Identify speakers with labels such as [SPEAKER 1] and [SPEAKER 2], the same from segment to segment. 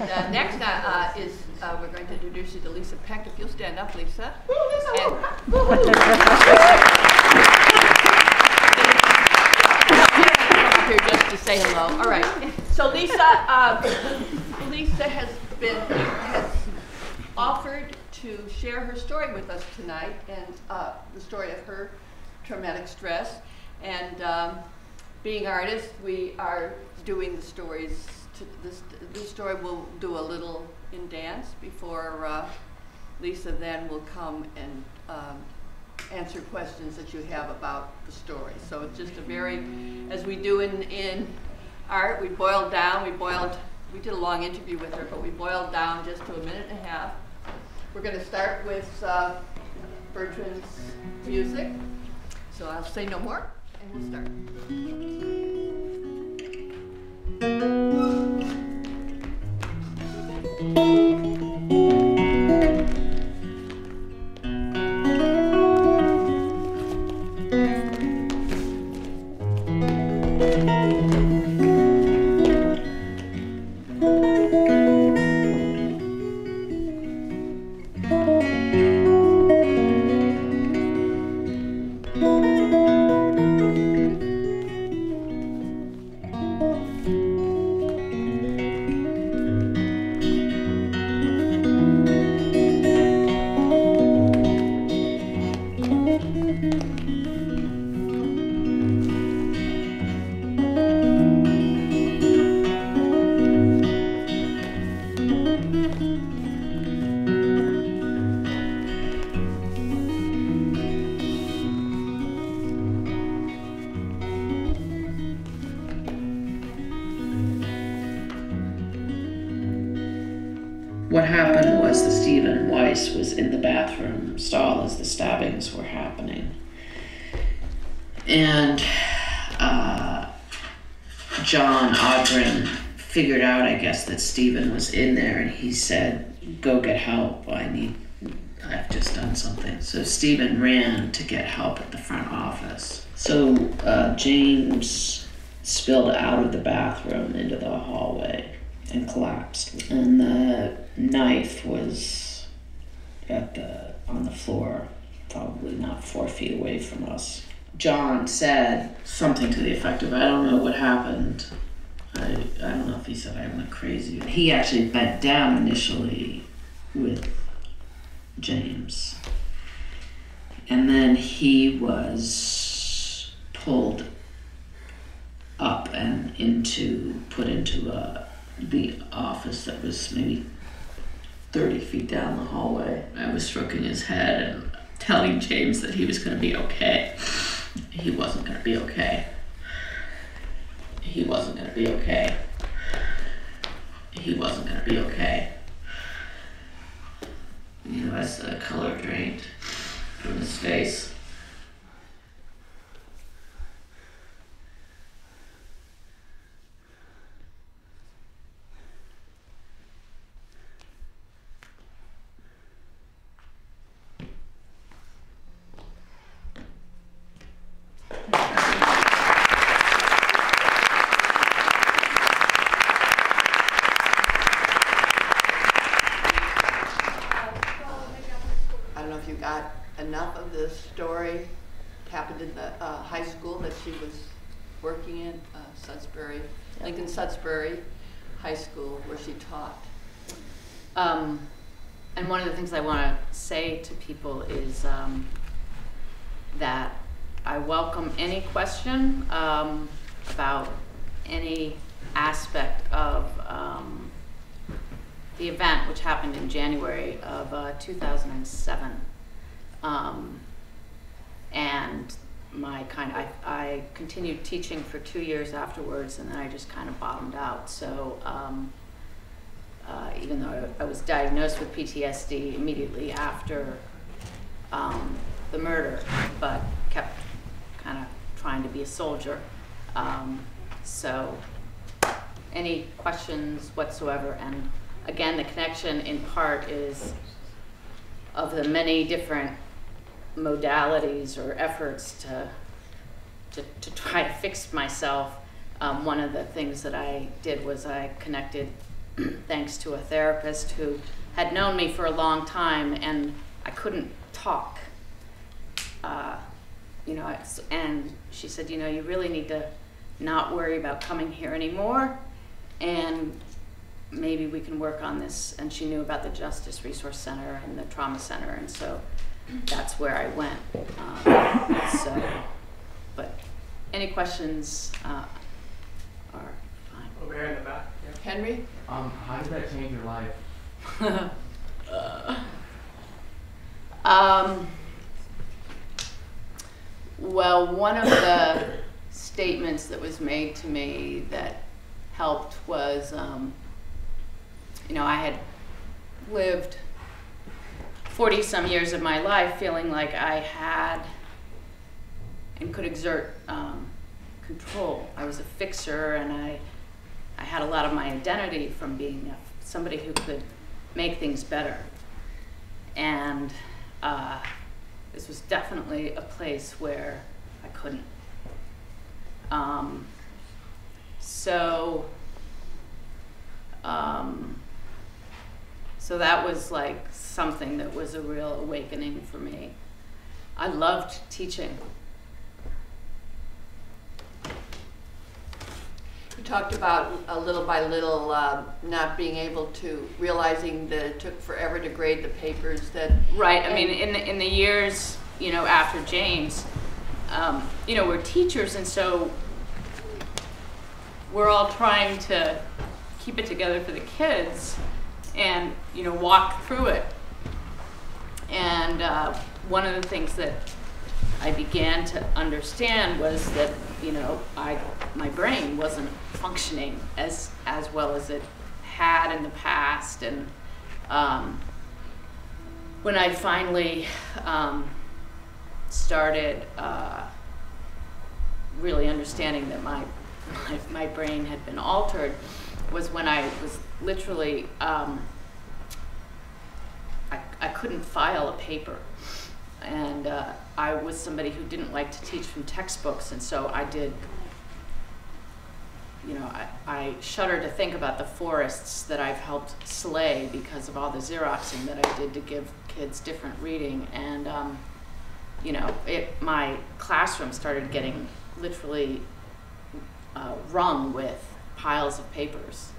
[SPEAKER 1] And next is we're going to introduce you to Lisa Peck. If you'll stand up, Lisa. Here just to say hello. All right. So Lisa has offered to share her story with us tonight, and the story of her traumatic stress. And being artists, we are doing the stories. This story we'll do a little in dance before Lisa then will come and answer questions that you have about the story. So it's just a very, as we do in art, we boiled down, we did a long interview with her, but we boiled down just to a minute and a half. We're going to start with Bertrand's music. So I'll say no more, and we'll start.
[SPEAKER 2] What happened was that Stephen Weiss was in the bathroom stall as the stabbings were happening. And John Ogren figured out, I guess, that Stephen was in there, and he said, "Go get help, I've just done something." So Stephen ran to get help at the front office. So James spilled out of the bathroom into the hallway and collapsed. And the knife was on the floor, probably not 4 feet away from us. John said something to the effect of, "I don't know what happened." I don't know if he said I went crazy. He actually bent down initially with James. And then he was pulled up and put into the office that was maybe 30 feet down the hallway. I was stroking his head and telling James that he was going to be okay. He wasn't going to be okay. He wasn't going to be okay. He wasn't going to be okay. You know, as the color drained from his face.
[SPEAKER 1] Enough of the story happened in the high school that she was working in, Lincoln Sudbury High School, where she taught.
[SPEAKER 3] And one of the things I want to say to people is that I welcome any question about any aspect of the event, which happened in January of 2007. And I continued teaching for 2 years afterwards, and then I just kind of bottomed out. So even though I was diagnosed with PTSD immediately after the murder, but kept kind of trying to be a soldier. So any questions whatsoever? And again, the connection in part is of the many different modalities or efforts to try to fix myself. One of the things that I did was I connected thanks to a therapist who had known me for a long time, and I couldn't talk. And she said, you really need to not worry about coming here anymore, and maybe we can work on this. And she knew about the Justice Resource Center and the Trauma Center, and so that's where I went. But any questions are fine.
[SPEAKER 4] Over here in the back. Yeah.
[SPEAKER 1] Henry?
[SPEAKER 4] How did that change your life?
[SPEAKER 3] Well, one of the statements that was made to me that helped was, I had lived 40-some years of my life feeling like I had and could exert control. I was a fixer, and I had a lot of my identity from being somebody who could make things better. And this was definitely a place where I couldn't. So that was like something that was a real awakening for me. I loved teaching.
[SPEAKER 1] You talked about little by little not being able to, realizing that it took forever to grade the papers that...
[SPEAKER 3] Right, I mean, in the years, after James, we're teachers, and so we're all trying to keep it together for the kids and, walk through it. And one of the things that I began to understand was that, my brain wasn't functioning as well as it had in the past. And when I finally started really understanding that my brain had been altered was when I was literally, I couldn't file a paper. And I was somebody who didn't like to teach from textbooks, and so I did, I shudder to think about the forests that I've helped slay because of all the Xeroxing that I did to give kids different reading. And, my classroom started getting literally rung with piles of papers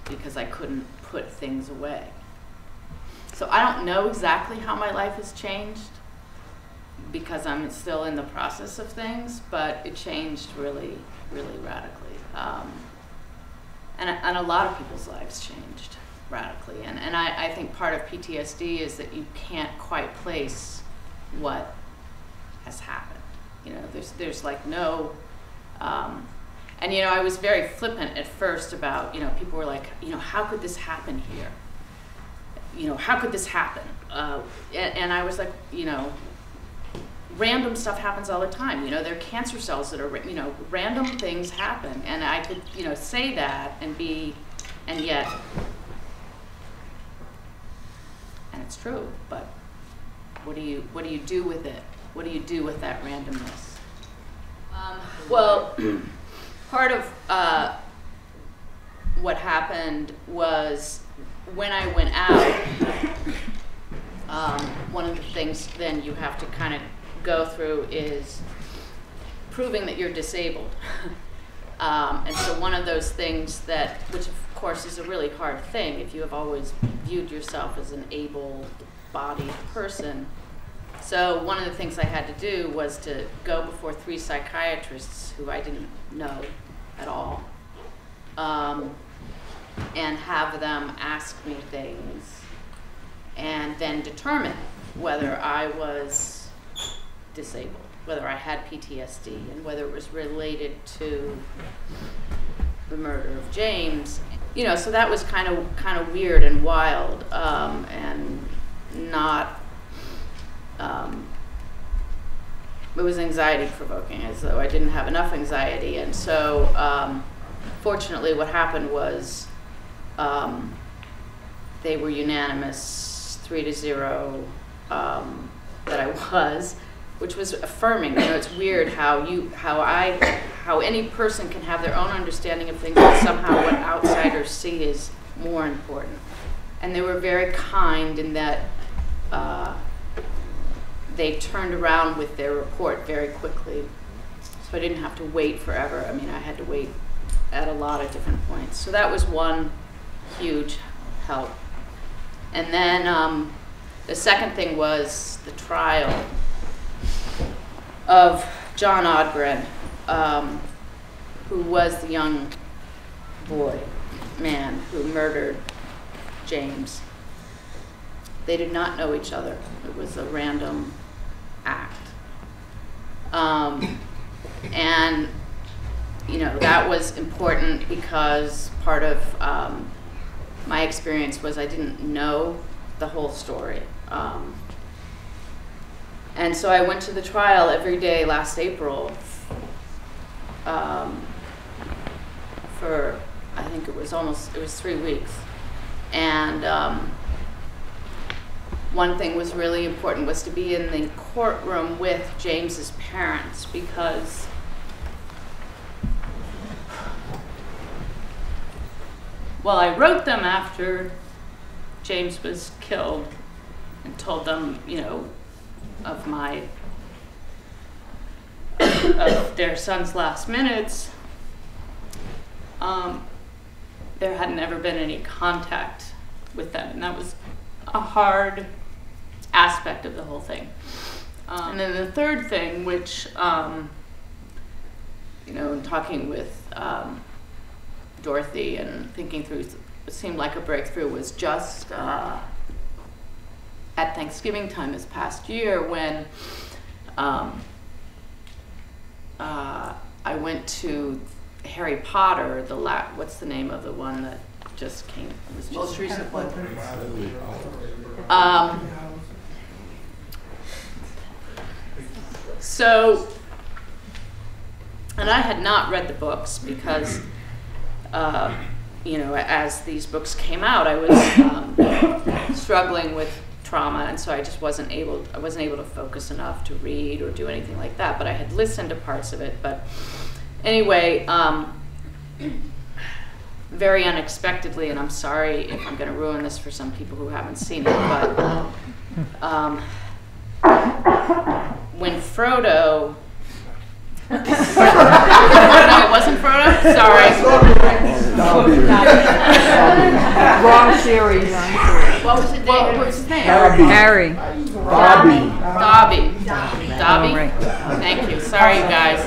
[SPEAKER 3] because I couldn't put things away. So I don't know exactly how my life has changed, because I'm still in the process of things, but it changed really, really radically. And a lot of people's lives changed radically. And I think part of PTSD is that you can't quite place what has happened. There's like no, and I was very flippant at first about, people were like, how could this happen here? How could this happen? And I was like, random stuff happens all the time. There are cancer cells that are, random things happen. And I could, say that and yet, and it's true, but what do you do with it? What do you do with that randomness? Well, part of what happened was when I went out, one of the things then you have to kind of go through is proving that you're disabled. And so one of those things which of course is a really hard thing if you have always viewed yourself as an able-bodied person. So one of the things I had to do was to go before 3 psychiatrists who I didn't know at all, and have them ask me things and then determine whether I was disabled, whether I had PTSD, and whether it was related to the murder of James. So that was kind of weird and wild, and not, it was anxiety provoking, as though I didn't have enough anxiety. And so fortunately what happened was they were unanimous, 3-0, that I was, which was affirming. It's weird how any person can have their own understanding of things, but somehow what outsiders see is more important. And they were very kind in that they turned around with their report very quickly. So I didn't have to wait forever. I mean, I had to wait at a lot of different points. So that was one huge help. And then the second thing was the trial of John Odgren, who was the young man who murdered James. They did not know each other. It was a random act. And, you know, that was important because part of my experience was I didn't know the whole story. And so I went to the trial every day last April for, I think it was 3 weeks. And one thing was really important was to be in the courtroom with James's parents, because well, I wrote them after James was killed and told them, you know, of their son's last minutes. There had never been any contact with them, and that was a hard aspect of the whole thing. And then the third thing, which, you know, in talking with Dorothy and thinking through, it seemed like a breakthrough, was just at Thanksgiving time this past year when I went to Harry Potter, what's the name of the one that just came? It was just
[SPEAKER 1] Most recent one.
[SPEAKER 3] So, and I had not read the books because, you know, as these books came out, I was struggling with trauma, and so I just wasn't able to focus enough to read or do anything like that. But I had listened to parts of it. But anyway, very unexpectedly, and I'm sorry if I'm going to ruin this for some people who haven't seen it, but when Frodo, no, it wasn't Frodo? Sorry.
[SPEAKER 5] Wrong series.
[SPEAKER 3] What was his name? What was his name?
[SPEAKER 5] Harry.
[SPEAKER 3] Dobby.
[SPEAKER 5] Oh, right.
[SPEAKER 3] Thank you. Sorry, you guys.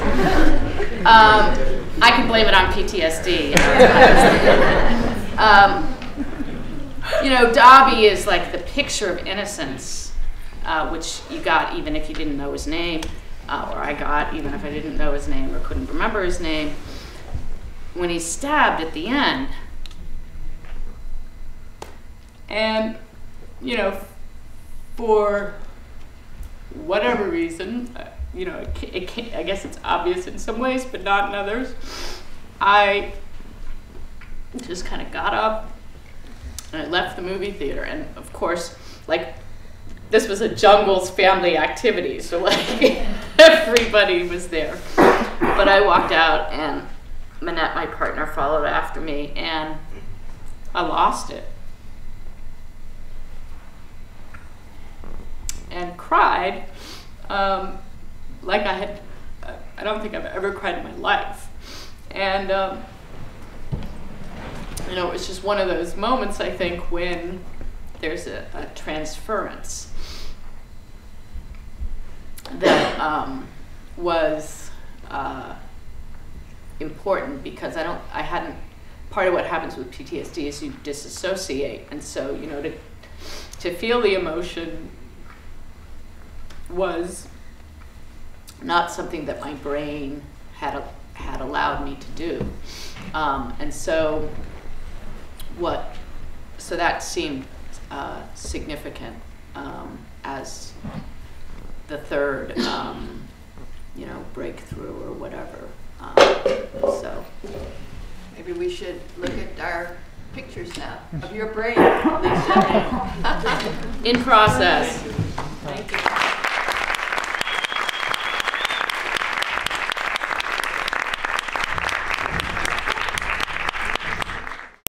[SPEAKER 3] I can blame it on PTSD. You know, Dobby is like the picture of innocence, which you got even if you didn't know his name, or I got even if I didn't know his name or couldn't remember his name. When he's stabbed at the end, and, you know, for whatever reason, you know, I guess it's obvious in some ways, but not in others, I just kind of got up and I left the movie theater. And of course, like, this was a Jungles family activity, so like everybody was there. But I walked out, and Manette, my partner, followed after me, and I lost it. And cried like I don't think I've ever cried in my life. And, you know, it's just one of those moments, I think, when there's a transference that was important, because part of what happens with PTSD is you disassociate. And so, you know, to feel the emotion was not something that my brain had allowed me to do. And so that seemed significant as the third, you know, breakthrough or whatever. So
[SPEAKER 1] Maybe we should look at our pictures now of your brain, Lisa.
[SPEAKER 3] in process.